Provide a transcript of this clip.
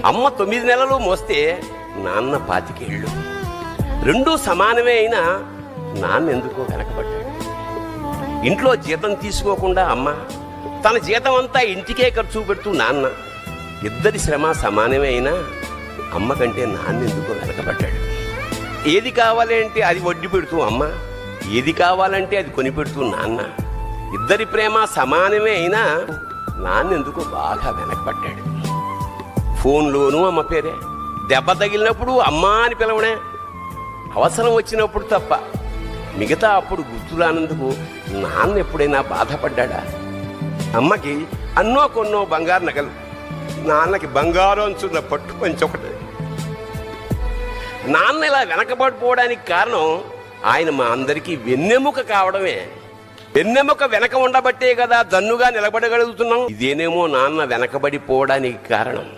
అమ్మ 9 నెలలు మోస్తే నాన్న 25 ఏళ్ళు. రెండూ సమానమే అయినా నాన్న ఎందుకో వెనకబడ్డాడు. ఇంట్లో జీతం తీసుకోకుండా అమ్మ, తన జీతం అంతా ఇంటికే ఖర్చు పెడుతూ నాన్న, ఇద్దరి శ్రమ సమానమే అయినా అమ్మ కంటే నాన్న ఎందుకో వెనకబడ్డాడు. ఏది కావాలంటే అది వడ్డీ పెడుతూ అమ్మ, ఏది కావాలంటే అది కొని పెడుతూ నాన్న, ఇద్దరి ప్రేమ సమానమే అయినా నాన్న ఎందుకో బాగా వెనకబడ్డాడు. ఫోన్లోనూ అమ్మ పేరే, దెబ్బ తగిలినప్పుడు అమ్మా అని పిలవడే, అవసరం వచ్చినప్పుడు తప్ప మిగతా అప్పుడు గుర్తురానందుకు నాన్న ఎప్పుడైనా బాధపడ్డా? అమ్మకి అన్నో కొన్నో బంగారు నగలు, నాన్నకి బంగారు అంచున్న పట్టు పంచి ఒకటి. నాన్న ఇలా వెనకబడిపోవడానికి కారణం ఆయన మా అందరికీ వెన్నెముక కావడమే. వెన్నెముక వెనక ఉండబట్టే కదా దన్నుగా నిలబడగలుగుతున్నాం. ఇదేనేమో నాన్న వెనకబడిపోవడానికి కారణం.